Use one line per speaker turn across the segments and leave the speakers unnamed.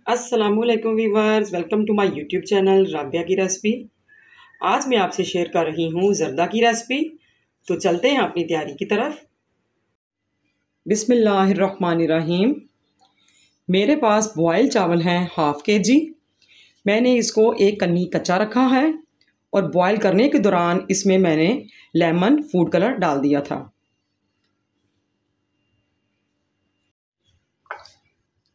अस्सलाम वालेकुम viewers, welcome to my YouTube channel Rabia की रेसिपी। आज मैं आपसे शेयर कर रही हूँ ज़र्दा की रेसिपी। तो चलते हैं अपनी तैयारी की तरफ। बिस्मिल्लाहिर्रहमानिर्रहीम। मेरे पास बॉयल चावल हैं हाफ़ kg। मैंने इसको एक कन्नी कच्चा रखा है और बॉयल करने के दौरान इसमें मैंने लेमन फूड कलर डाल दिया था।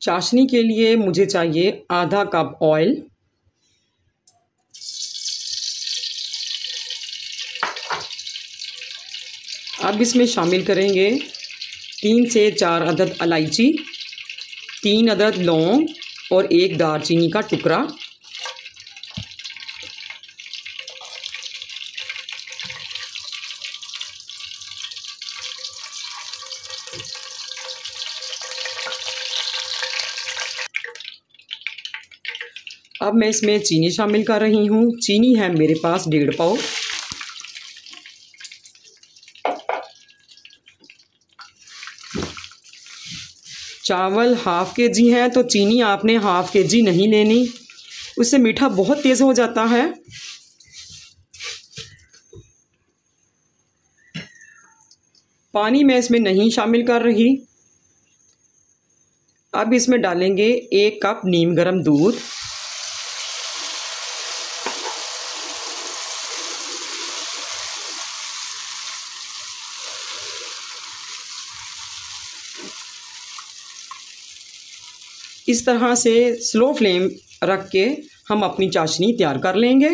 चाशनी के लिए मुझे चाहिए आधा कप ऑयल, अब इसमें शामिल करेंगे 3 से 4 अदद इलायची, 3 अदद लौंग और 1 दालचीनी का टुकड़ा। अब मैं इसमें चीनी शामिल कर रही हूँ। चीनी है मेरे पास 1.5 पाव। चावल हाफ़ kg हैं तो चीनी आपने हाफ़ kg नहीं लेनी, उससे मीठा बहुत तेज़ हो जाता है। पानी मैं इसमें नहीं शामिल कर रही। अब इसमें डालेंगे 1 कप नीम गर्म दूध, इस तरह से स्लो फ्लेम रख के हम अपनी चाशनी तैयार कर लेंगे।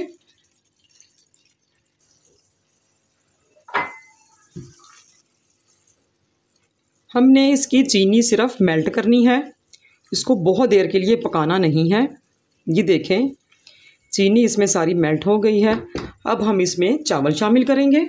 हमने इसकी चीनी सिर्फ मेल्ट करनी है, इसको बहुत देर के लिए पकाना नहीं है। ये देखें चीनी इसमें सारी मेल्ट हो गई है। अब हम इसमें चावल शामिल करेंगे।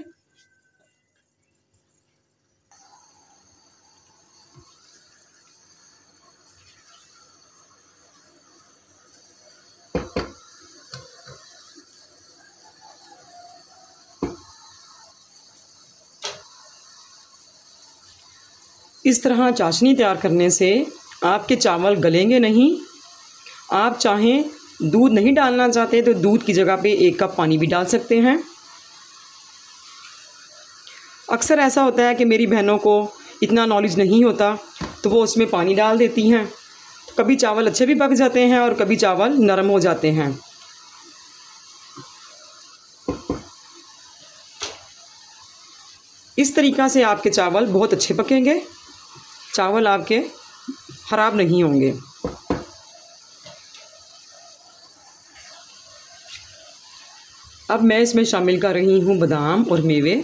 इस तरह चाशनी तैयार करने से आपके चावल गलेंगे नहीं। आप चाहें दूध नहीं डालना चाहते तो दूध की जगह पे 1 कप पानी भी डाल सकते हैं। अक्सर ऐसा होता है कि मेरी बहनों को इतना नॉलेज नहीं होता तो वो उसमें पानी डाल देती हैं, कभी चावल अच्छे भी पक जाते हैं और कभी चावल नरम हो जाते हैं। इस तरीक़ा से आपके चावल बहुत अच्छे पकेंगे, चावल आपके ख़राब नहीं होंगे। अब मैं इसमें शामिल कर रही हूँ बादाम और मेवे।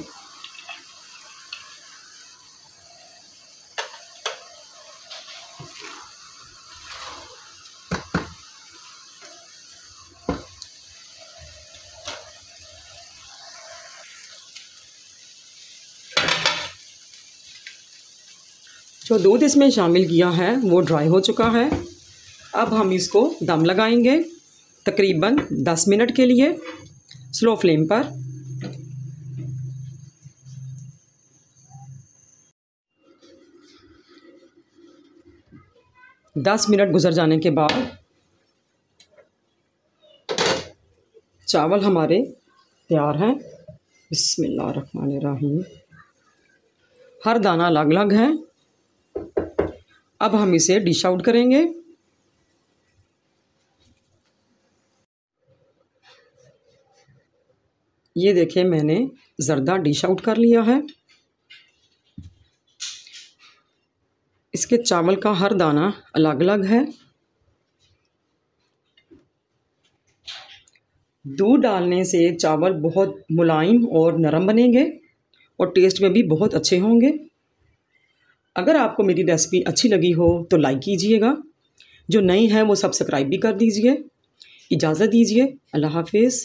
जो दूध इसमें शामिल किया है वो ड्राई हो चुका है। अब हम इसको दम लगाएंगे तकरीबन 10 मिनट के लिए स्लो फ्लेम पर। दस मिनट गुजर जाने के बाद चावल हमारे तैयार हैं। बिस्मिल्लाहिर्रहमानिर्रहीम। हर दाना अलग अलग है। अब हम इसे डिश आउट करेंगे। ये देखें मैंने ज़र्दा डिश आउट कर लिया है। इसके चावल का हर दाना अलग अलग है। दूध डालने से चावल बहुत मुलायम और नरम बनेंगे और टेस्ट में भी बहुत अच्छे होंगे। अगर आपको मेरी रेसिपी अच्छी लगी हो तो लाइक कीजिएगा, जो नई है वो सब्सक्राइब भी कर दीजिए। इजाज़त दीजिए, अल्लाह हाफिज़।